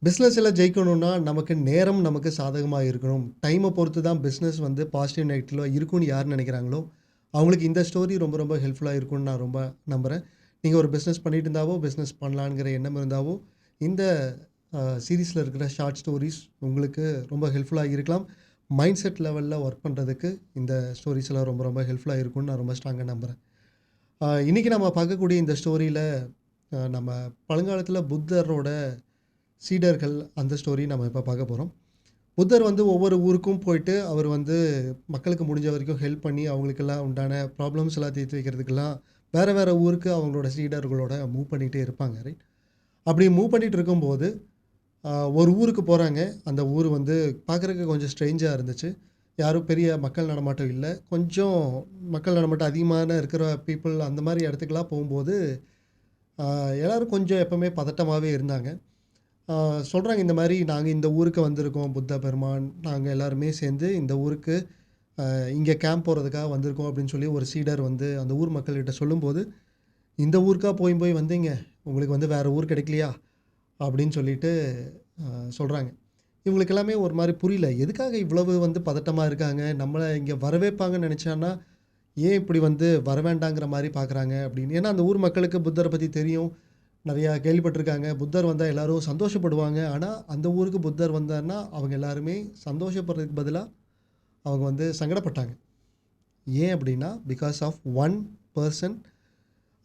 பிஸ்னஸில் ஜெயிக்கணும்னா நமக்கு நேரம் நமக்கு சாதகமாக இருக்கணும். டைமை பொறுத்து தான் பிஸ்னஸ் வந்து பாசிட்டிவ் நெகட்டிவ்ல இருக்கும்னு யார் நினைக்கிறாங்களோ, அவங்களுக்கு இந்த ஸ்டோரி ரொம்ப ரொம்ப ஹெல்ப்ஃபுல்லாக இருக்கும்னு நான் ரொம்ப நம்புகிறேன். நீங்கள் ஒரு பிஸ்னஸ் பண்ணிட்டு இருந்தாவோ, பிஸ்னஸ் பண்ணலாங்கிற எண்ணம் இருந்தாவோ, இந்த சீரீஸில் இருக்கிற ஷார்ட் ஸ்டோரீஸ் உங்களுக்கு ரொம்ப ஹெல்ப்ஃபுல்லாக இருக்கலாம். மைண்ட் செட் லெவலில் ஒர்க் பண்ணுறதுக்கு இந்த ஸ்டோரிஸ் எல்லாம் ரொம்ப ரொம்ப ஹெல்ப்ஃபுல்லாக இருக்கும்னு நான் ரொம்ப ஸ்ட்ராங்காக நம்புகிறேன். இன்றைக்கி நம்ம பார்க்கக்கூடிய இந்த ஸ்டோரியில் நம்ம பழங்காலத்தில் புத்தரோட சீடர்கள் அந்த ஸ்டோரி நம்ம இப்போ பார்க்க போகிறோம். புத்தர் வந்து ஒவ்வொரு ஊருக்கும் போயிட்டு அவர் வந்து மக்களுக்கு முடிஞ்ச வரைக்கும் ஹெல்ப் பண்ணி அவங்களுக்கெல்லாம் உண்டான ப்ராப்ளம்ஸ் எல்லாம் தீர்த்து வைக்கிறதுக்கெல்லாம் வேறு வேறு ஊருக்கு அவங்களோட சீடர்களோட மூவ் பண்ணிகிட்டே இருப்பாங்க, ரைட்? அப்படி மூவ் பண்ணிகிட்டு இருக்கும்போது ஒரு ஊருக்கு போகிறாங்க. அந்த ஊர் வந்து பார்க்குறதுக்கு கொஞ்சம் ஸ்ட்ரேஞ்சாக இருந்துச்சு. யாரும் பெரிய மக்கள் நடமாட்டம் இல்லை. கொஞ்சம் மக்கள் நடமாட்டம் அதிகமான இருக்கிற பீப்புள் அந்த மாதிரி இடத்துக்கெல்லாம் போகும்போது எல்லோரும் கொஞ்சம் எப்போவுமே பதட்டமாகவே இருந்தாங்க. சொல்கிறாங்க, இந்த மாதிரி நாங்கள் இந்த ஊருக்கு வந்திருக்கோம், புத்த பெருமான் நாங்கள் எல்லாருமே சேர்ந்து இந்த ஊருக்கு இங்கே கேம்ப் போகிறதுக்காக வந்திருக்கோம் அப்படின்னு சொல்லி ஒரு சீடர் வந்து அந்த ஊர் மக்கள்கிட்ட சொல்லும்போது, இந்த ஊருக்காக போய் போய் வந்தீங்க, உங்களுக்கு வந்து வேறு ஊர் கிடைக்கலையா அப்படின்னு சொல்லிட்டு சொல்கிறாங்க. இவங்களுக்கு எல்லாமே ஒரு மாதிரி புரியல, எதுக்காக இவ்வளவு வந்து பதட்டமாக இருக்காங்க, நம்மளை இங்கே வரவேற்பாங்கன்னு நினச்சான்னா ஏன் இப்படி வந்து வர வேண்டாங்கிற மாதிரி பார்க்குறாங்க அப்படின்னு. ஏன்னா அந்த ஊர் மக்களுக்கு புத்தரை பற்றி தெரியும், நிறையா கேள்விப்பட்டிருக்காங்க. புத்தர் வந்தால் எல்லோரும் சந்தோஷப்படுவாங்க. ஆனால் அந்த ஊருக்கு புத்தர் வந்தார்னா அவங்க எல்லாருமே சந்தோஷப்படுறதுக்கு பதிலாக அவங்க வந்து சங்கடப்பட்டாங்க. ஏன் அப்படின்னா பிகாஸ் ஆஃப் ஒன் பர்சன்.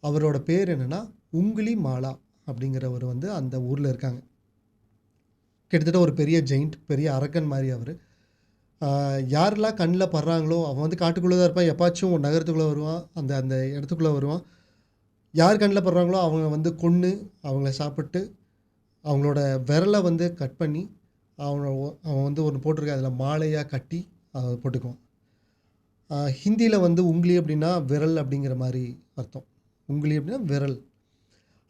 அவரோட பேர் என்னென்னா உங்குலி மாலா அப்படிங்கிறவர் வந்து அந்த ஊரில் இருக்காங்க. கிட்டத்தட்ட ஒரு பெரிய ஜெயிண்ட், பெரிய அரக்கன் மாதிரி அவர். யாரெல்லாம் கண்ணில் படுறாங்களோ அவன் வந்து காட்டுக்குள்ளே தான் இருப்பான், எப்பாச்சும் ஒரு நகரத்துக்குள்ளே வருவான், அந்த அந்த இடத்துக்குள்ளே வருவான். யார் கண்ணில் படுறாங்களோ அவங்க வந்து கொன்று அவங்கள சாப்பிட்டு அவங்களோட விரலை வந்து கட் பண்ணி அவன் வந்து ஒன்று போட்டிருக்க அதில் மாலையாக கட்டி அதை போட்டுக்குவான். ஹிந்தியில் வந்து உங்கிலி அப்படின்னா விரல் அப்படிங்கிற மாதிரி அர்த்தம். உங்கிலி அப்படின்னா விரல்.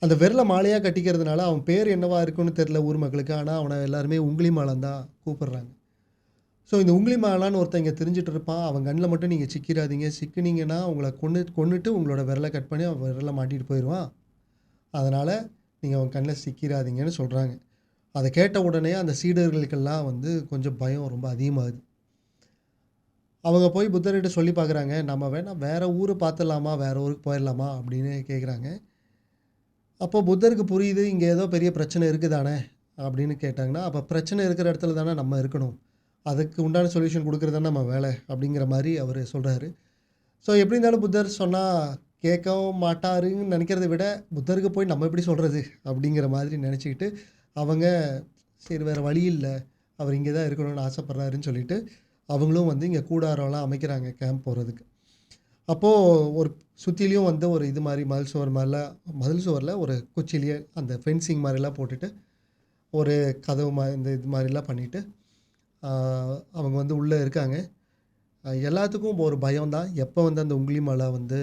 அந்த விரலை மாலையாக கட்டிக்கிறதுனால அவன் பேர் என்னவா இருக்குன்னு தெரில ஊர் மக்களுக்கு. ஆனால் அவனை எல்லாருமே உங்கிலி மாலன் தான் கூப்பிட்றாங்க. ஸோ இந்த உங்கிலி மாலான்னு ஒருத்தன் இங்கே தெரிஞ்சிட்டு இருப்பான். அவன் கண்ணில் மட்டும் நீங்கள் சிக்கிடாதீங்க, சிக்கினீங்கன்னா உங்களை கொன்னுட்டு உங்களோட விரலை கட் பண்ணி அவன் விரலை மாட்டிட்டு போயிடுவான். அதனால் நீங்கள் அவன் கண்ணில் சிக்கிடாதீங்கன்னு சொல்கிறாங்க. அதை கேட்ட உடனே அந்த சீடர்களுக்கெல்லாம் வந்து கொஞ்சம் பயம் ரொம்ப அதிகமாகுது. அவங்க போய் புத்தர்கிட்ட சொல்லி பார்க்குறாங்க, நம்ம வேணால் வேறு ஊர் பார்த்துடலாமா, வேறு ஊருக்கு போயிடலாமா அப்படின்னு கேட்குறாங்க. அப்போது புத்தருக்கு புரியுது, இங்கே ஏதோ பெரிய பிரச்சனை இருக்குதானே அப்படின்னு கேட்டாங்கன்னா, அப்போ பிரச்சனை இருக்கிற இடத்துல தானே நம்ம இருக்கணும், அதுக்கு உண்டான சொல்யூஷன் கொடுக்குறது தானே நம்ம வேலை அப்படிங்கிற மாதிரி அவர் சொல்கிறாரு. ஸோ எப்படி இருந்தாலும் புத்தர் சொன்னால் கேட்கவும் மாட்டாருன்னு நினைக்கிறத விட, புத்தருக்கு போய் நம்ம எப்படி சொல்கிறது அப்படிங்கிற மாதிரி நினச்சிக்கிட்டு அவங்க சரி வேறு வழி இல்லை, அவர் இங்கே தான் இருக்கணும்னு ஆசைப்பட்றாருன்னு சொல்லிட்டு அவங்களும் வந்து இங்கே கூடாரம்லாம் அமைக்கிறாங்க கேம்ப் போகிறதுக்கு. அப்போது ஒரு சுற்றிலையும் வந்து ஒரு இது மாதிரி மதில் சுவரில் ஒரு குச்சிலேயே அந்த ஃபென்சிங் மாதிரிலாம் போட்டுட்டு ஒரு கதவு இந்த இது மாதிரிலாம் பண்ணிவிட்டு அவங்க வந்து உள்ளே இருக்காங்க. எல்லாத்துக்கும் ஒரு பயம்தான், எப்போ வந்து அந்த உங்கிலி மாலா வந்து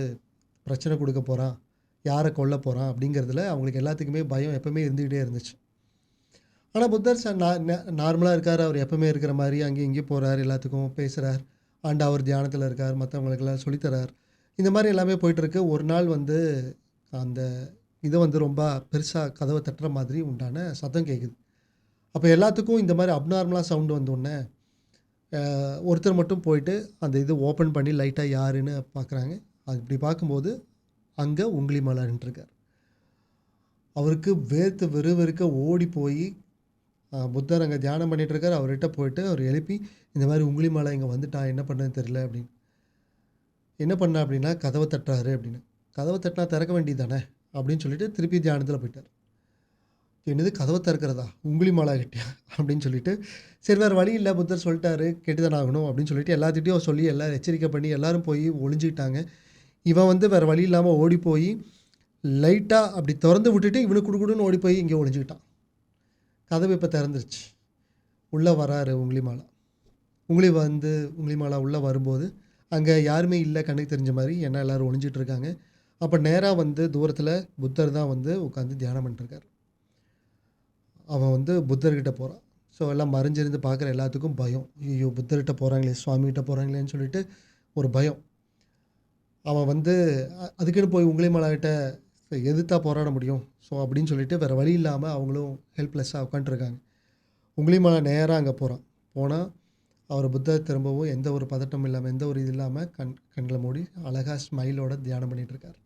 பிரச்சனை கொடுக்க போகிறான், யாரை கொல்ல போகிறான் அப்படிங்கிறதுல அவங்களுக்கு எல்லாத்துக்குமே பயம் எப்போவுமே இருந்துக்கிட்டே இருந்துச்சு. ஆனால் புத்தர் நார்மலாக இருக்கார், அவர் எப்போவுமே இருக்கிற மாதிரி அங்கேயும் இங்கேயும் போகிறார், எல்லாத்துக்கும் பேசுகிறார், அண்ட் அவர் தியானத்தில் இருக்கார், மற்றவங்களுக்கெல்லாம் சொல்லித்தரார். இந்த மாதிரி எல்லாமே போயிட்டுருக்கு. ஒரு நாள் வந்து அந்த இதை வந்து ரொம்ப பெருசாக கதவை தட்டுற மாதிரி உண்டான சத்தம் கேட்குது. அப்போ எல்லாத்துக்கும் இந்த மாதிரி அப்நார்மலாக சவுண்டு வந்தோடனே ஒருத்தர் மட்டும் போயிட்டு அந்த இது ஓப்பன் பண்ணி லைட்டாக யாருன்னு பார்க்குறாங்க. அது இப்படி பார்க்கும்போது அங்கே உங்கிலி மாலான்ட்டுருக்கார். அவருக்கு வேர்த்து வெறுக்க ஓடி போய் புத்தர் அங்கே தியானம் பண்ணிகிட்ருக்கார், அவர்கிட்ட போயிட்டு அவர் எழுப்பி இந்த மாதிரி உங்கிலி மாலா இங்கே வந்துட்டான், என்ன பண்ணுன்னு தெரில அப்படின்னு. என்ன பண்ண அப்படின்னா கதவை தட்டுறாரு அப்படின்னு. கதவை தட்டினா திறக்க வேண்டியது தானே அப்படின்னு சொல்லிட்டு திருப்பி தியானத்தில் போயிட்டார். என்னது கதவை திறக்கிறதா, உங்கிலி மாலா கிட்டியா அப்படின்னு சொல்லிட்டு, சரி வேறு வழி இல்லை, புத்தர் சொல்லிட்டாரு கேட்டுதான் ஆகணும் அப்படின்னு சொல்லிட்டு எல்லாத்திட்டையும் சொல்லி எல்லோரும் எச்சரிக்கை பண்ணி எல்லோரும் போய் ஒளிஞ்சிக்கிட்டாங்க. இவன் வந்து வேறு வழி இல்லாமல் ஓடி போய் லைட்டாக அப்படி திறந்து விட்டுட்டு இவனுக்கு குடுக்குடுன்னு ஓடி போய் இங்கே ஒளிஞ்சிக்கிட்டான். கதவு இப்போ திறந்துருச்சு. உள்ளே வராரு உங்கிலி மாலா. உங்கிலி மாலா உள்ளே வரும்போது அங்கே யாருமே இல்லை கண்ணுக்கு தெரிஞ்ச மாதிரி, ஏன்னா எல்லோரும் ஒளிஞ்சிட்ருக்காங்க. அப்போ நேராக வந்து தூரத்தில் புத்தர் தான் வந்து உட்காந்து தியானம் பண்ணிட்டுருக்கார். அவன் வந்து புத்தர்கிட்ட போகிறான். ஸோ எல்லாம் மறைஞ்சிருந்து பார்க்குற எல்லாத்துக்கும் பயம், ஐயோ புத்தர்கிட்ட போகிறாங்களே, சுவாமிகிட்ட போகிறாங்களேன்னு சொல்லிட்டு ஒரு பயம். அவன் வந்து அதுக்குன்னு போய் உங்கிலி மாலாகிட்ட எதிர்த்தா போராட முடியும். ஸோ அப்படின்னு சொல்லிட்டு வேறு வழி இல்லாமல் அவங்களும் ஹெல்ப்லெஸ்ஸாக உட்காந்துருக்காங்க. உங்குலிமாலா நேரா அங்க போறான். போனா, அவர் புத்தர் திரும்பவும் எந்த ஒரு பதட்டமும் இல்லாம, எந்த ஒரு இது இல்லாம கண்கள மூடி அழகா ஸ்மைலோட தியானம் பண்ணிட்டு இருக்காரு.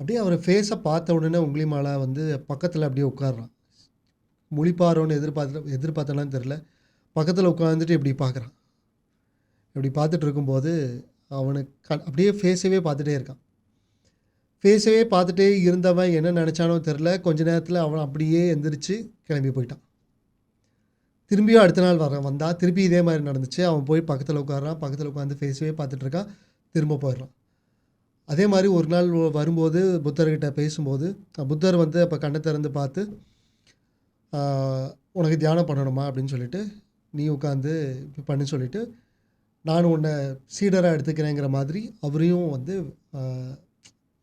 அப்படியே அவர் ஃபேஸ பார்த்த உடனே உங்குலிமாலா வந்து பக்கத்துல அப்படியே உட்கார்றான். முழிப்பாரோன்னு எதிர்பார்த்தானான்னு தெரியல. பக்கத்துல உட்கார்ந்துட்டு இப்படி பார்க்குறான். இப்படி பார்த்துட்டு இருக்கும்போது, அவனுக்கு அப்படியே ஃபேஸவே பார்த்துட்டே இருக்கான். ஃபேஸவே பார்த்துட்டே இருந்தவன் என்ன நெனச்சானோ தெரியல. கொஞ்ச நேரத்துல அவன் அப்படியே எந்திரிச்சு கிளம்பி போயிட்டான். திரும்பியும் அடுத்த நாள் வந்தா திருப்பி இதே மாரி நடந்துச்சு. அவன் போய் பக்கத்துல உட்கார்றான். பக்கத்துல உட்கார்ந்து ஃபேஸவே பார்த்துட்டு இருக்கான். திரும்ப போயிடுறான். அதே மாரி ஒரு நாள் வரும்போது புத்தர்கிட்ட பேசும்போது, புத்தர் வந்து அப்ப கண்ண திறந்து பார்த்து, "ஆ உனக்கு தியானம் பண்ணணுமா?" அப்படின்னு சொல்லிட்டு, "நீ உட்காந்து இப்படி பண்ணுன்னு" சொல்லிட்டு, "நான் உன்னை சீடரா எடுத்துக்கிறேங்கிற" மாதிரி அவரையும் வந்து ஆ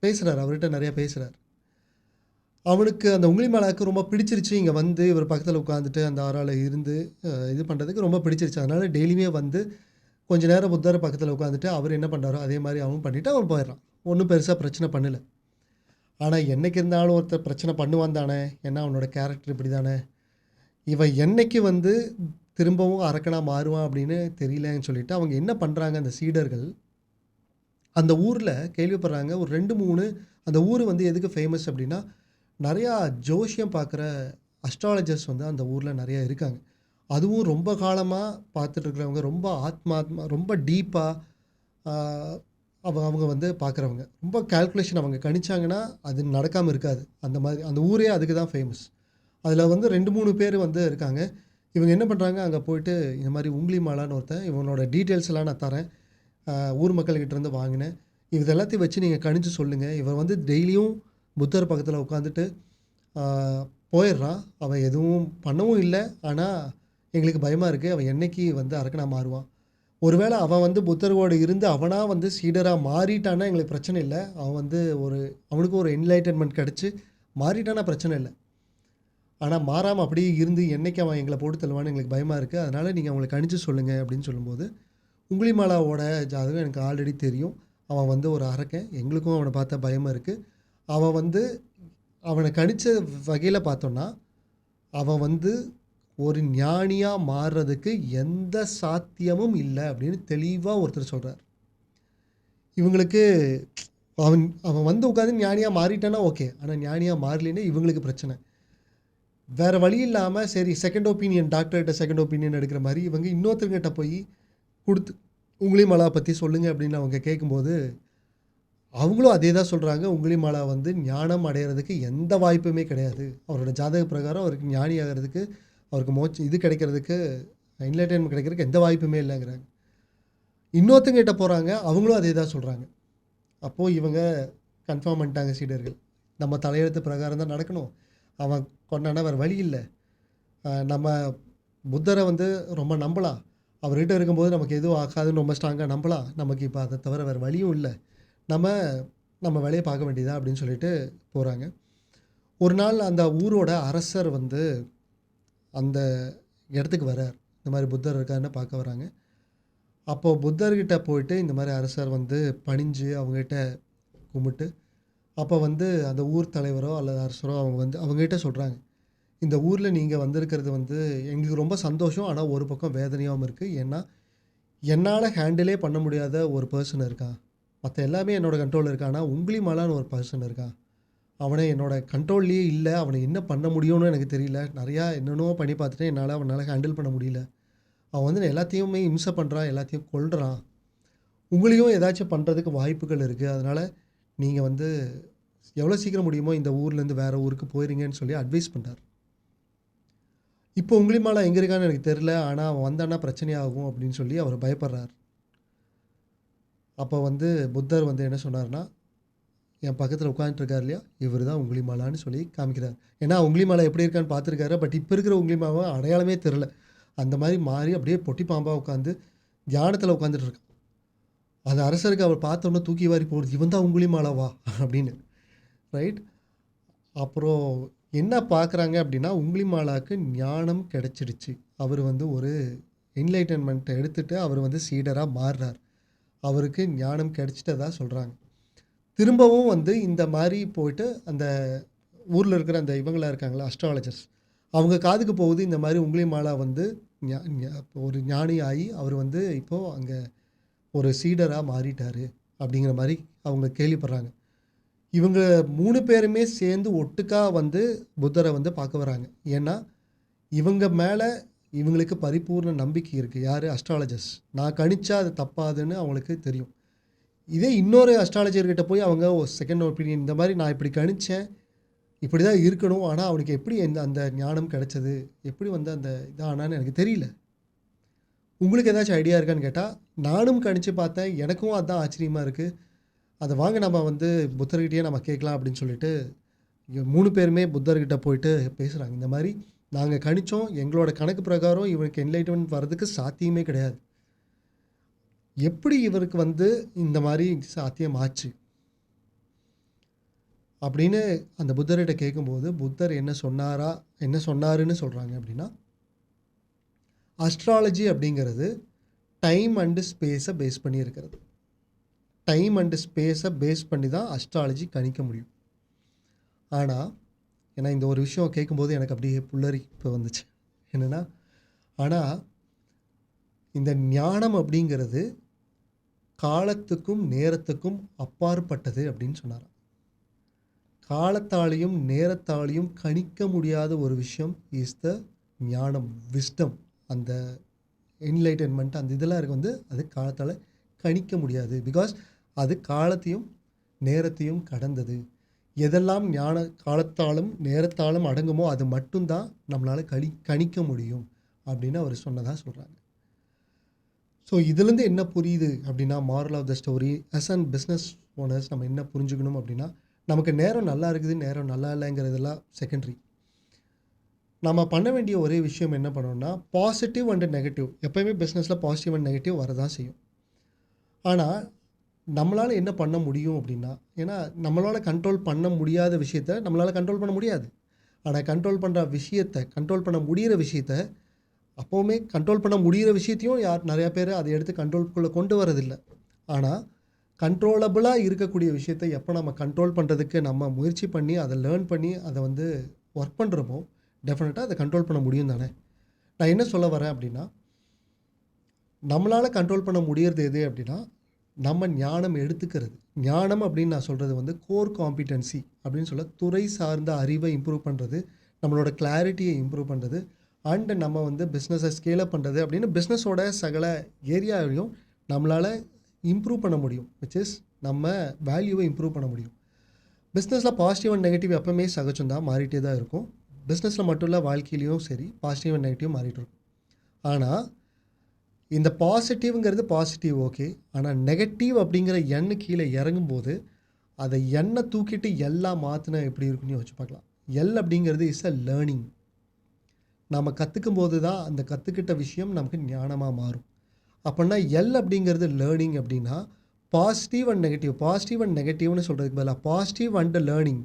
பேசுறாரு. அவர்கிட்ட நெறைய பேசுறாரு. அவனுக்கு அந்த உங்குலிமாலாவுக்கு ரொம்ப பிடிச்சிருச்சு. இங்க வந்து இவர் பக்கத்துல உட்காந்துட்டு அந்த ஆறால இருந்து இது பண்றதுக்கு ரொம்ப பிடிச்சிருச்சு. அதனால டெய்லியுமே வந்து கொஞ்ச நேரம் புத்தர் பக்கத்துல உட்காந்துட்டு, அவர் என்ன பண்றாரோ அதே மாரி அவனும் பண்ணிட்டு அவன் போயிடுறான். ஒண்ணும் பெருசா பிரச்சனை பண்ணல. ஆனா என்னைக்கு இருந்தாலும் ஒருத்தர் பிரச்சனை பண்ணுவான் தானே! ஏன்னா அவனோட கேரக்டர் இப்படி தானே! இவன் என்னைக்கு வந்து திரும்பவும் அரக்கனா மாறுவான் அப்படின்னு தெரியலன்னு சொல்லிட்டு, அவங்க என்ன பண்றாங்க அந்த சீடர்கள், அந்த ஊர்ல கேள்விப்படுறாங்க. ஒரு 2, 3 அந்த ஊர் வந்து எதுக்கு ஃபேமஸ் அப்படின்னா, நெறையா ஜோசியம் பார்க்குற அஸ்ட்ராலஜர்ஸ் வந்து அந்த ஊர்ல நெறைய இருக்காங்க. அதுவும் ரொம்ப காலமா பார்த்துட்டு இருக்கிறவங்க, ரொம்ப ரொம்ப டீப்பா ஆ அவங்க வந்து பார்க்குறவங்க. ரொம்ப கால்குலேஷன் அவங்க கணிச்சாங்கன்னா, அது நடக்காம இருக்காது. அந்த மாரி அந்த ஊரே அதுக்கு தான் ஃபேமஸ். அதில வந்து 2, 3 பேர் வந்து இருக்காங்க. இவங்க என்ன பண்றாங்க, அங்க போயிட்டு இந்த மாரி உங்குலிமாலான்னு ஒருத்தன், இவனோட டீட்டெயில்ஸ்லாம் நான் தரேன். ஊர் மக்கள்கிட்ட இருந்து வாங்கினேன். இது எல்லாத்தையும் வச்சு நீங்க கணிச்சு சொல்லுங்க. இவன் வந்து டெய்லியும் புத்தர் பக்கத்தில உட்காந்துட்டு ஆ போயிடுறான். அவன் எதுவும் பண்ணவும் இல்ல. ஆனா, எங்களுக்கு பயமா இருக்கு. அவன் என்னைக்கு வந்து அரக்கனா மாறுவான்? ஒருவேள அவன் வந்து புத்தரோடு இருந்து அவனா வந்து சீடரா மாறிட்டான்னா எங்களுக்கு பிரச்சனை இல்ல. அவன் வந்து அவனுக்கு ஒரு என்லைட்டன்மென்ட் கிடைச்சு மாறிட்டான்னா பிரச்சனை இல்ல. ஆனா மாறாம அப்படியே இருந்து என்னைக்கு அவன் எங்கள போட்டு தள்ளுவான்னு எங்களுக்கு பயமா இருக்கு. அதனால நீங்க அவங்களுக்கு கணிச்சு சொல்லுங்க அப்படின்னு சொல்லும்போது, உங்குலிமாலாவோட ஜாதகம் எனக்கு ஆல்ரெடி தெரியும். அவன் வந்து ஒரு அரக்கன். எங்களுக்கும் அவன பார்த்தா பயமா இருக்கு. அவன் வந்து அவன கணிச்ச வகையில பார்த்தோம்னா, அவன் வந்து ஒரு ஞானியா மாறுறதுக்கு எந்த சாத்தியமும் இல்ல அப்படின்னு தெளிவா ஒருத்தர் சொல்றார். இவங்களுக்கு அவன் அவன் வந்து உட்கார்ந்து ஞானியா மாறிட்டான்னா ஓகே. ஆனா ஞானியா மாறலைன்னா இவங்களுக்கு பிரச்சனை. வேற வழி இல்லாம சரி செகண்ட் ஒப்பீனியன் டாக்டர்கிட்ட செகண்ட் ஒப்பீனியன் எடுக்கிற மாரி இவங்க இன்னொருத்தர்கிட்ட போய் குடுத்து உங்குலிமாலா பத்தி சொல்லுங்க அப்படின்னு அவங்க கேட்கும்போது, அவங்களும் அதே தான் சொல்றாங்க. உங்குலிமாலா வந்து ஞானம் அடையறதுக்கு எந்த வாய்ப்புமே கிடையாது. அவரோட ஜாதக பிரகாரம் அவருக்கு ஞானி ஆகறதுக்கு, அவருக்கு இது கிடைக்கிறதுக்கு என்லைட்டன்மென்ட் கிடைக்கிறதுக்கு எந்த வாய்ப்புமே இல்லங்கிறாங்க. இன்னொருத்தங்ககிட்ட போறாங்க. அவங்களும் அதே தான் சொல்றாங்க. அப்போ இவங்க கன்ஃபார்ம் பண்ணிட்டாங்க சீடர்கள். நம்ம தலையெழுத்து பிரகாரம் தான் நடக்கணும். அவன் கொன்னான்னா வேற வழி இல்ல. நம்ம புத்தர வந்து ரொம்ப நம்பலாம். அவர்கிட்ட இருக்கும்போது நமக்கு எதுவும் ஆகாதுன்னு ரொம்ப ஸ்ட்ராங்கா நம்பலாம். நமக்கு இப்ப அத தவிர வேற வழியும் இல்ல. நம்ம நம்ம வேலைய பார்க்க வேண்டியது தான் அப்படின்னு சொல்லிட்டு போறாங்க. ஒரு நாள் அந்த ஊரோட அரசர் வந்து அந்த இடத்துக்கு வரார். இந்த மாரி புத்தர் இருக்காருன்னு பார்க்க வராங்க. அப்போ புத்தர்கிட்ட போயிட்டு இந்த மாரி அரசர் வந்து பணிஞ்சு அவங்ககிட்ட கும்பிட்டு, அப்போ வந்து அந்த ஊர் தலைவரோ அல்லது அரசரோ அவங்க வந்து அவங்ககிட்ட சொல்றாங்க. இந்த ஊர்ல நீங்க வந்திருக்கிறது வந்து எங்களுக்கு ரொம்ப சந்தோஷம். ஆனா ஒரு பக்கம் வேதனையாவும் இருக்கு. ஏன்னா, என்னால ஹேண்டிலே பண்ண முடியாத ஒரு பெர்சன் இருக்கான். மத்த எல்லாமே என்னோட கண்ட்ரோல்ல இருக்கு. ஆனா உங்கிலிமாலான்னு ஒரு பெர்சன் இருக்கான். அவன என்னோட கண்ட்ரோல்லயே இல்ல. அவன என்ன பண்ண முடியும்னு எனக்கு தெரியல. நெறையா என்னென்னவோ பண்ணி பார்த்துட்டேன். அவனால ஹேண்டில் பண்ண முடியல. அவன் வந்து எல்லாத்தையுமே இம்சை பண்றான். எல்லாத்தையும் கொல்றான். உங்களையும் ஏதாச்சும் பண்றதுக்கு வாய்ப்புகள் இருக்கு. அதனால நீங்க வந்து எவ்வளோ சீக்கிரம் முடியுமோ இந்த ஊர்லேருந்து வேற ஊருக்கு போயிருங்கன்னு சொல்லி அட்வைஸ் பண்றாரு. இப்போ உங்கிலிமாலா எங்க இருக்கான்னு எனக்கு தெரியல. ஆனா அவன் வந்தான்னா பிரச்சனையாகும் அப்படின்னு சொல்லி அவர் பயப்படுறார். அப்போ வந்து புத்தர் வந்து என்ன சொன்னார்ன்னா, என் பக்கத்துல உட்கார்ந்துட்டு இருக்காரு இல்லையா? இவரு தான் உங்கிலிமாலான்னு சொல்லி காமிக்கிறார். ஏன்னா உங்கிலிமாலா எப்படி இருக்கான்னு பார்த்துருக்காரு. பட் இப்ப இருக்கிற உங்கிலிமாலாவ அடையாளமே தெரியல. அந்த மாரி மாறி அப்படியே பொட்டி பாம்பா உட்காந்து தியானத்துல உட்காந்துட்டு இருக்கான். அந்த அரசருக்கு அவர் பார்த்தோன்னே தூக்கி வாரி போடுது. இவன் தான் உங்கிலிமாலாவா? அப்படின்னு. ரைட்? அப்புறம் என்ன பார்க்குறாங்க அப்படின்னா, உங்கிலிமாலாக்கு ஞானம் கிடைச்சிடுச்சு. அவரு வந்து ஒரு என்லைட்டன்மென்ட்ட எடுத்துட்டு அவரு வந்து சீடரா மாறுறார். அவருக்கு ஞானம் கிடைச்சிட்டதா சொல்றாங்க. திரும்பவும் வந்து இந்த மாரி போயிட்டு அந்த ஊர்ல இருக்கிற அந்த இவங்களா இருக்காங்கல்ல அஸ்ட்ராலஜர்ஸ். அவங்க காதுக்கு போகுது இந்த மாதிரி உங்கிலிமாலா வந்து ஒரு ஞானி ஆகி அவர் வந்து இப்போது அங்கே ஒரு சீடராக மாறிட்டார் அப்படிங்கிற மாதிரி அவங்க கேள்விப்படுறாங்க. இவங்க 3 பேருமே சேர்ந்து ஒட்டுக்கா வந்து புத்தரை வந்து பார்க்க வராங்க. ஏன்னா இவங்க மேலே இவங்களுக்கு பரிபூர்ண நம்பிக்கை இருக்குது. யார்? அஸ்ட்ராலஜர்ஸ். நான் கணிச்சா அது தப்பாதுன்னு அவங்களுக்கு தெரியும். இதே இன்னொரு அஸ்ட்ராலஜர்கிட்ட போய் அவங்க செகண்ட் ஒப்பீனியன் இந்த மாதிரி நான் இப்படி கணிச்சேன், இப்படி தான் இருக்கணும், ஆனால் அவனுக்கு எப்படி அந்த ஞானம் கிடைச்சது, எப்படி வந்து அந்த இதானான்னு எனக்கு தெரியல, உங்களுக்கு ஏதாச்சும் ஐடியா இருக்கான்னு கேட்டால், நானும் கணிச்சு பார்த்தேன், எனக்கும் அதுதான் ஆச்சரியமாக இருக்குது, அதை வாங்க நம்ம வந்து புத்தர்கிட்டயே நம்ம கேட்கலாம் அப்படின்னு சொல்லிட்டு 3 பேருமே புத்தர்கிட்ட போயிட்டு பேசுகிறாங்க. இந்த மாதிரி நாங்கள் கணிச்சோம், எங்களோட கணக்கு பிரகாரம் இவனுக்கு என்லைட்மெண்ட் வர்றதுக்கு சாத்தியமே கிடையாது, எப்படி இவருக்கு வந்து இந்த மாதிரி சாத்தியம் ஆச்சு அப்படின்னு அந்த புத்தர்கிட்ட கேட்கும்போது, புத்தர் என்ன சொன்னாருன்னு சொல்கிறாங்க அப்படின்னா, அஸ்ட்ராலஜி அப்படிங்கிறது டைம் அண்டு ஸ்பேஸை பேஸ் பண்ணி இருக்கிறது. டைம் அண்டு ஸ்பேஸை பேஸ் பண்ணி தான் அஸ்ட்ராலஜி கணிக்க முடியும். ஆனால் ஏன்னா இந்த ஒரு விஷயம் கேட்கும்போது எனக்கு அப்படியே புல்லரிப்பு வந்துச்சு. என்னென்னா, ஆனால் இந்த ஞானம் அப்படிங்கிறது காலத்துக்கும் நேரத்துக்கும் அப்பாற்பட்டது அப்படின்னு சொன்னார். காலத்தாலையும் நேரத்தாலையும் கணிக்க முடியாத ஒரு விஷயம் இஸ் த ஞானம், விஸ்டம். அந்த என்லைட்டன்மெண்ட் அந்த இதெல்லாம் இருக்கு வந்து அது காலத்தால் கணிக்க முடியாது. பிகாஸ் அது காலத்தையும் நேரத்தையும் கடந்தது. எதெல்லாம் காலத்தாலும் நேரத்தாலும் அடங்குமோ அது மட்டும்தான் நம்மளால் கணிக்க முடியும் அப்படின்னு அவர் சொன்னதாக சொல்கிறாங்க. ஸோ இதுலேருந்து என்ன புரியுது அப்படின்னா, moral of the story as and business owners நம்ம என்ன புரிஞ்சுக்கணும் அப்படின்னா, நமக்கு நேரம் நல்லா இருக்குது, நேரம் நல்லா இல்லைங்கிறதெல்லாம் செகண்டரி. நம்ம பண்ண வேண்டிய ஒரே விஷயம் என்ன பண்ணோம்னா, பாசிட்டிவ் அண்ட் நெகட்டிவ். எப்போயுமே பிஸ்னஸில் பாசிட்டிவ் அண்ட் நெகட்டிவ் வரதான் செய்யும். ஆனால் நம்மளால் என்ன பண்ண முடியும் அப்படின்னா, ஏன்னா நம்மளால் கண்ட்ரோல் பண்ண முடியாத விஷயத்த நம்மளால் கண்ட்ரோல் பண்ண முடியாது. ஆனால் கண்ட்ரோல் பண்ண முடிகிற விஷயத்த அப்போவுமே கண்ட்ரோல் பண்ண முடிகிற விஷயத்தையும் நிறையா பேர் அதை எடுத்து கண்ட்ரோல்குள்ளே கொண்டு வரதில்லை. ஆனால் கண்ட்ரோலபிளாக இருக்கக்கூடிய விஷயத்தை எப்போ நம்ம கண்ட்ரோல் பண்ணுறதுக்கு நம்ம முயற்சி பண்ணி அதை லேர்ன் பண்ணி அதை வந்து ஒர்க் பண்ணுறோமோ டெஃபினட்டாக அதை கண்ட்ரோல் பண்ண முடியும் தானே. நான் என்ன சொல்ல வரேன் அப்படின்னா, நம்மளால் கண்ட்ரோல் பண்ண முடியறது எது அப்படின்னா, நம்ம ஞானம் எடுத்துக்கிறது. ஞானம் அப்படின்னு நான் சொல்கிறது வந்து கோர் காம்பிடென்சி அப்படின்னு சொல்ல, துறை சார்ந்த அறிவை இம்ப்ரூவ் பண்ணுறது, நம்மளோட கிளாரிட்டியை இம்ப்ரூவ் பண்ணுறது, அண்டு நம்ம வந்து பிஸ்னஸை ஸ்கேலப் பண்ணுறது அப்படின்னு பிஸ்னஸோட சகல ஏரியாவிலையும் நம்மளால் இம்ப்ரூவ் பண்ண முடியும். விச் இஸ் நம்ம வேல்யூவை இம்ப்ரூவ் பண்ண முடியும். பிஸ்னஸில் பாசிட்டிவ் அண்ட் நெகட்டிவ் எப்பவுமே சகஜம் தான், மாறிட்டே தான் இருக்கும். பிஸ்னஸில் மட்டும் இல்லை, வாழ்க்கையிலையும் சரி பாசிட்டிவ் அண்ட் நெகட்டிவ் மாறிட்டு இருக்கும். ஆனால் இந்த பாசிட்டிவ்ங்கிறது பாசிட்டிவ் ஓகே, ஆனால் நெகட்டிவ் அப்படிங்கிற எண்ணு கீழே இறங்கும்போது அதை எண்ணை தூக்கிட்டு எல்லாம் மாற்றினா எப்படி இருக்குன்னு யோசிச்சு பார்க்கலாம். அப்படிங்கிறது இஸ் அ லேர்னிங். நம்ம கற்றுக்கும் போது தான் அந்த கற்றுக்கிட்ட விஷயம் நமக்கு ஞானமாக மாறும். அப்படின்னா அப்படிங்கிறது லேர்னிங் அப்படின்னா, பாசிட்டிவ் அண்ட் நெகட்டிவ்னு சொல்கிறதுக்கு பதிலாக பாசிட்டிவ் அண்ட் லேர்னிங்.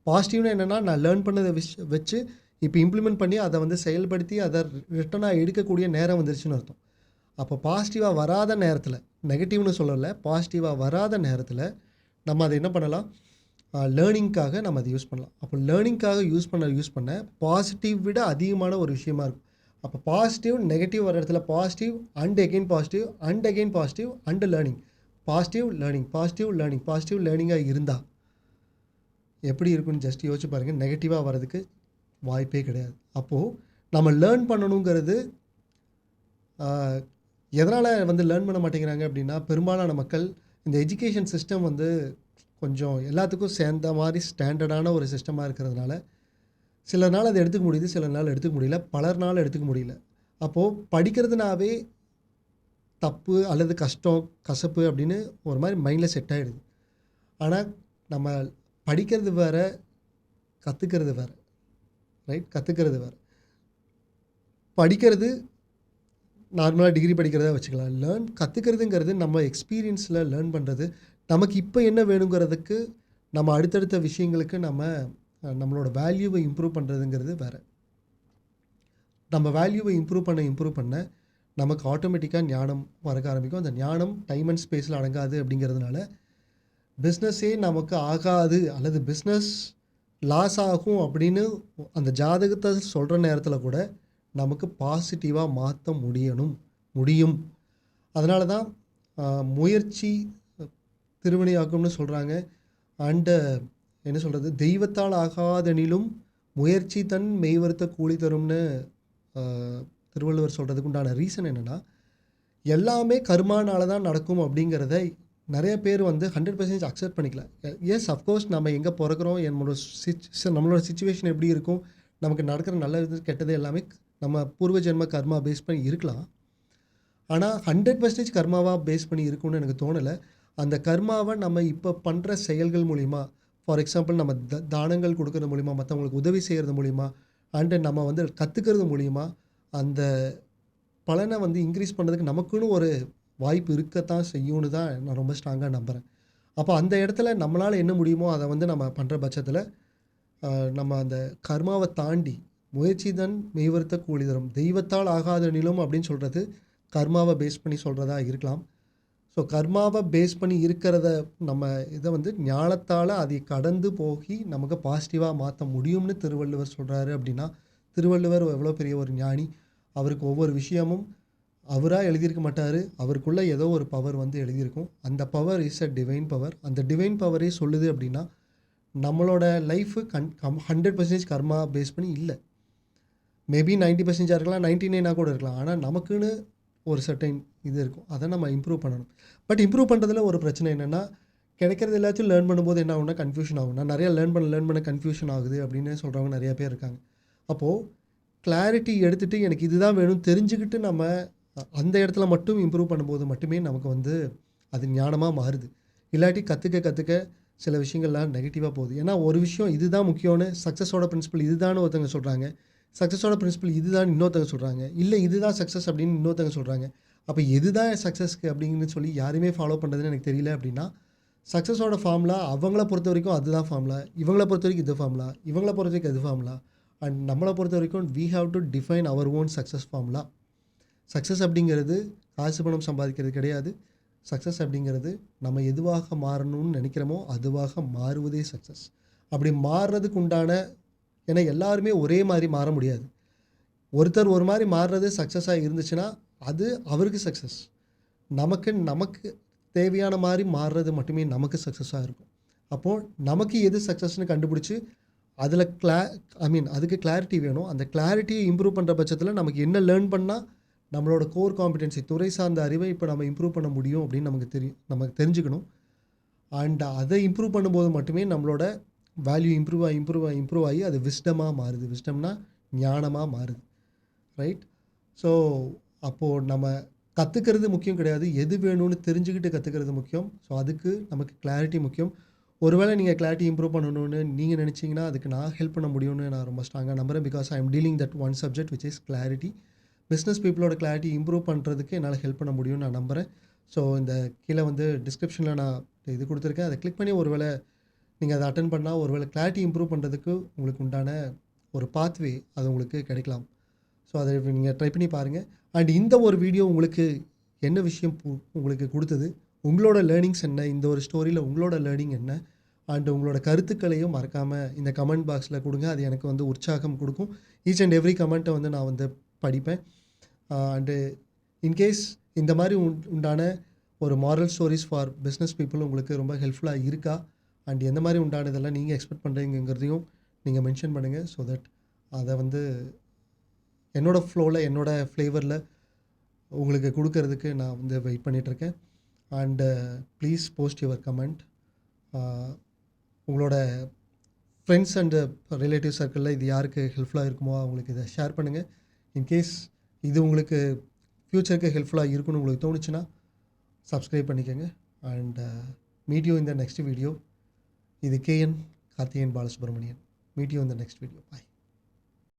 பாசிட்டிவ்னு என்னென்னா, நான் லேர்ன் பண்ணதை வச்சு இப்போ இம்ப்ளிமெண்ட் பண்ணி அதை வந்து செயல்படுத்தி அதை ரிட்டனாக எடுக்கக்கூடிய நேரம் வந்துருச்சுன்னு அர்த்தம். அப்போ பாசிட்டிவாக வராத நேரத்தில், நெகட்டிவ்னு சொல்லலை, பாசிட்டிவாக வராத நேரத்தில் நம்ம அதை என்ன பண்ணலாம், லேர்னிங்காக நம்ம அதை யூஸ் பண்ணலாம். அப்போ லேர்னிங்காக யூஸ் பண்ண பாசிட்டிவ் விட அதிகமான ஒரு விஷயமா இருக்கும். அப்போ பாசிட்டிவ் நெகட்டிவ் வர இடத்துல positive and again positive and learning. Positive லேர்னிங்காக இருந்தால் எப்படி இருக்குன்னு ஜஸ்ட் யோசிச்சு பாருங்கள். நெகட்டிவாக வர்றதுக்கு வாய்ப்பே கிடையாது. அப்போது நம்ம லேர்ன் பண்ணணுங்கிறது எதனால் வந்து லேர்ன் பண்ண மாட்டேங்கிறாங்க அப்படின்னா, பெரும்பாலான மக்கள் இந்த எஜுகேஷன் சிஸ்டம் வந்து கொஞ்சம் எல்லாத்துக்கும் சேர்ந்த மாதிரி ஸ்டாண்டர்டான ஒரு சிஸ்டமாக இருக்கிறதுனால சில நாள் அதை எடுத்துக்க முடியுது, சில நாள் எடுத்துக்க முடியல, பலர்னால எடுத்துக்க முடியல. அப்போது படிக்கிறதுனாவே தப்பு அல்லது கஷ்டம், கசப்பு அப்படின்னு ஒரு மாதிரி மைண்டில் செட் ஆகிடுது. ஆனால் நம்ம படிக்கிறது வேறு, கற்றுக்கிறது வேறு. ரைட்? கற்றுக்கிறது வேறு. படிக்கிறது நார்மலாக டிகிரி படிக்கிறதா வச்சுக்கலாம். கற்றுக்கிறதுங்கிறது நம்ம எக்ஸ்பீரியன்ஸில் லேர்ன் பண்ணுறது. நமக்கு இப்போ என்ன வேணுங்கிறதுக்கு நம்ம அடுத்தடுத்த விஷயங்களுக்கு நம்மளோட வேல்யூவை இம்ப்ரூவ் பண்ணுறதுங்கிறது வேறு. நம்ம வேல்யூவை இம்ப்ரூவ் பண்ண நமக்கு ஆட்டோமேட்டிக்காக ஞானம் வரக்க ஆரம்பிக்கும். அந்த ஞானம் டைம் அண்ட் ஸ்பேஸில் அடங்காது அப்படிங்கிறதுனால பிஸ்னஸே நமக்கு ஆகாது அல்லது பிஸ்னஸ் லாஸ் ஆகும் அப்படின்னு அந்த ஜாதகத்தை சொல்கிற நேரத்தில் கூட நமக்கு பாசிட்டிவாக மாற்ற முடியும். அதனால தான் முயற்சி திருவினையாக்கும்னு சொல்கிறாங்க. அண்டு என்ன சொல்கிறது, தெய்வத்தால் ஆகாதெனிலும் முயற்சி தன் மெய்வருத்த கூலி தரும்னு திருவள்ளுவர் சொல்கிறதுக்கு உண்டான ரீசன் என்னென்னா, எல்லாமே கர்மானால தான் நடக்கும் அப்படிங்கிறத நிறைய பேர் வந்து 100% அக்செப்ட் பண்ணிக்கல. எஸ், அஃப்கோர்ஸ் நம்ம எங்கே பிறக்கிறோம், நம்மளோட சிச்சுவேஷன் எப்படி இருக்கும், நமக்கு நடக்கிற நல்லது கெட்டது எல்லாமே நம்ம பூர்வ ஜென்ம கர்மா பேஸ் பண்ணி இருக்கலாம். ஆனால் 100% கர்மாவாக பேஸ் பண்ணி இருக்கும்னு எனக்கு தோணலை. அந்த கர்மாவை நம்ம இப்போ பண்ணுற செயல்கள் மூலிமா, ஃபார் எக்ஸாம்பிள் நம்ம தானங்கள் கொடுக்கறது மூலிமா, மற்றவங்களுக்கு உதவி செய்கிறது மூலிமா, அண்டு நம்ம வந்து கற்றுக்கிறது மூலிமா அந்த பலனை வந்து இன்க்ரீஸ் பண்ணுறதுக்கு நமக்குன்னு ஒரு வாய்ப்பு இருக்கத்தான் செய்யும்னு தான் நான் ரொம்ப ஸ்ட்ராங்காக நம்புகிறேன். அப்போ அந்த இடத்துல நம்மளால் என்ன முடியுமோ அதை வந்து நம்ம பண்ணுற பட்சத்தில் நம்ம அந்த கர்மாவை தாண்டி முயற்சி தான் மெய்வருத்த கூலி தரும், தெய்வத்தால் ஆகாத நிலம் அப்படின்னு சொல்கிறது கர்மாவை பேஸ் பண்ணி சொல்கிறதா இருக்கலாம். ஸோ கர்மாவை பேஸ் பண்ணி இருக்கிறத நம்ம இதை வந்து ஞானத்தால் அதை கடந்து போகி நமக்கு பாசிட்டிவாக மாற்ற முடியும்னு திருவள்ளுவர் சொல்கிறாரு. அப்படின்னா திருவள்ளுவர் எவ்வளோ பெரிய ஒரு ஞானி. அவருக்கு ஒவ்வொரு விஷயமும் அவராக எழுதியிருக்க மாட்டார், அவருக்குள்ளே ஏதோ ஒரு பவர் வந்து எழுதியிருக்கும். அந்த power is a divine power. அந்த டிவைன் பவரே சொல்லுது அப்படின்னா நம்மளோட லைஃபு 100% கர்மா பேஸ் பண்ணி இல்லை. மேபி 90% இருக்கலாம், 99 கூட இருக்கலாம். ஆனால் நமக்குன்னு ஒரு சர்டைன் இது இருக்கும், அதை நம்ம இம்ப்ரூவ் பண்ணணும். பட் இம்ப்ரூவ் பண்ணுறதுல ஒரு பிரச்சனை என்னென்னா, கிடைக்கிறது எல்லாத்தையும் லேர்ன் பண்ணும்போது என்ன ஆகும்னா கன்ஃபியூஷன் ஆகும். நான் நிறையா லேர்ன் பண்ண கன்ஃபியூஷன் ஆகுது அப்படின்னு சொல்கிறவங்க நிறைய பேர் இருக்காங்க. அப்போது கிளாரிட்டி எடுத்துகிட்டு எனக்கு இதுதான் வேணும் தெரிஞ்சுக்கிட்டு நம்ம அந்த இடத்துல மட்டும் இம்ப்ரூவ் பண்ணும்போது மட்டுமே நமக்கு வந்து அது ஞானமாக மாறுது. இல்லாட்டி கற்றுக்க சில விஷயங்கள்லாம் நெகட்டிவாக போகுது. ஏன்னா ஒரு விஷயம் இதுதான் முக்கியம்னு, சக்ஸஸோட பிரின்சிபல் இதுதான் ஒருத்தவங்க சொல்கிறாங்க, சக்ஸஸோட பிரின்சிபல் இதுதான் இன்னொருத்தவங்க சொல்கிறாங்க, இல்லை இதுதான் சக்ஸஸ் அப்படின்னு இன்னொருத்தவங்க சொல்கிறாங்க. அப்போ எதுதான் சக்ஸஸ்க்கு அப்படின்னு சொல்லி யாருமே ஃபாலோ பண்ணுறதுன்னு எனக்கு தெரியல. அப்படின்னா சக்ஸஸோட ஃபார்முலா அவங்கள பொறுத்த வரைக்கும் அதுதான் ஃபார்முலா, இவங்கள பொறுத்த வரைக்கும் இது ஃபார்முலா, இவங்கள பொறுத்த வரைக்கும் இது ஃபார்முலா. அண்ட் நம்மளை பொறுத்த வரைக்கும் we have to define our own success formula. Success அப்படிங்கிறது காசு பணம் சம்பாதிக்கிறது கிடையாது. சக்ஸஸ் அப்படிங்கிறது நம்ம எதுவாக மாறணும்னு நினைக்கிறோமோ அதுவாக மாறுவதே சக்ஸஸ். அப்படி மாறுறதுக்கு உண்டான, ஏன்னா எல்லாருமே ஒரே மாதிரி மாற முடியாது. ஒருத்தர் ஒரு மாதிரி மாறுறது சக்ஸஸாக இருந்துச்சுன்னா அது அவருக்கு சக்ஸஸ். நமக்கு தேவையான மாதிரி மாறுறது மட்டுமே நமக்கு சக்ஸஸாக இருக்கும். அப்போது நமக்கு எது சக்ஸஸ்ன்னு கண்டுபிடிச்சி அதில் அதுக்கு கிளாரிட்டி வேணும். அந்த கிளாரிட்டியை இம்ப்ரூவ் பண்ணுற பட்சத்தில் நமக்கு என்ன லேர்ன் பண்ணால் நம்மளோட கோர் காம்பிடென்சி, துறை சார்ந்த அறிவை இப்போ நம்ம இம்ப்ரூவ் பண்ண முடியும் அப்படின்னு நமக்கு தெரிஞ்சுக்கணும். அண்ட் அதை இம்ப்ரூவ் பண்ணும்போது மட்டுமே நம்மளோட வேல்யூ இம்ப்ரூவ் ஆகி அது விஸ்டமாக மாறுது. விஸ்டம்னா ஞானமாக மாறுது, ரைட்? ஸோ அப்போது நம்ம கற்றுக்கிறது முக்கியம் கிடையாது, எது வேணும்னு தெரிஞ்சுக்கிட்டு கற்றுக்கிறது முக்கியம். ஸோ அதுக்கு நமக்கு கிளாரிட்டி முக்கியம். ஒருவேளை நீங்கள் கிளாரிட்டி இம்ப்ரூவ் பண்ணணும்னு நீங்கள் நினச்சிங்கன்னா அதுக்கு நான் ஹெல்ப் பண்ண முடியும்னு நான் ரொம்ப ஸ்ட்ராங்காக நம்புகிறேன். Because I am dealing that one subject which is clarity. Business பீப்புளோட கிளாரிட்டி இம்ப்ரூவ் பண்ணுறதுக்கு என்னால் ஹெல்ப் பண்ண முடியும்னு நான் நம்புகிறேன். ஸோ இந்த கீழே வந்து டிஸ்கிரிப்ஷனில் நான் இது கொடுத்துருக்கேன், அதை கிளிக் பண்ணி ஒருவேளை நீங்கள் அதை அட்டன் பண்ணால் ஒருவேளை கிளாரிட்டி இம்ப்ரூவ் பண்ணுறதுக்கு உங்களுக்கு உண்டான ஒரு பாத்வே அது உங்களுக்கு கிடைக்கலாம். ஸோ அதை நீங்கள் ட்ரை பண்ணி பாருங்கள். அண்ட் இந்த ஒரு வீடியோ உங்களுக்கு என்ன விஷயம் உங்களுக்கு கொடுத்தது, உங்களோட லேர்னிங்ஸ் என்ன, இந்த ஒரு ஸ்டோரியில் உங்களோட லேர்னிங் என்ன, அண்ட் உங்களோட கருத்துக்களையும் மறக்காமல் இந்த கமெண்ட் பாக்ஸில் கொடுங்க. அது எனக்கு வந்து உற்சாகம் கொடுக்கும். ஈச் அண்ட் எவ்ரி கமெண்ட்டை வந்து நான் வந்து படிப்பேன். அண்டு இன்கேஸ் இந்த மாதிரி உண்டான ஒரு moral stories for business people உங்களுக்கு ரொம்ப ஹெல்ப்ஃபுல்லாக இருக்கா, அண்ட் எந்த மாதிரி உண்டானதெல்லாம் நீங்கள் எக்ஸ்பெக்ட் பண்ணுறீங்கிறதையும் நீங்கள் மென்ஷன் பண்ணுங்கள். ஸோ தட் அதை வந்து என்னோடய ஃப்ளோவில் என்னோடய ஃப்ளேவரில் உங்களுக்கு கொடுக்கறதுக்கு நான் வந்து வெயிட் பண்ணிகிட்ருக்கேன். And please post your comment. உங்களோட ஃப்ரெண்ட்ஸ் அண்டு ரிலேட்டிவ் சர்க்கிளில் இது யாருக்கு ஹெல்ப்ஃபுல்லாக இருக்குமோ அவங்களுக்கு இதை ஷேர் பண்ணுங்கள். இன்கேஸ் இது உங்களுக்கு ஃப்யூச்சருக்கு ஹெல்ப்ஃபுல்லாக இருக்குன்னு உங்களுக்கு தோணுச்சுன்னா சப்ஸ்கிரைப் பண்ணிக்கோங்க. And meet you in the next video. இது K N Karthikeyan Balasubramanian. Meet you in the next video. Bye.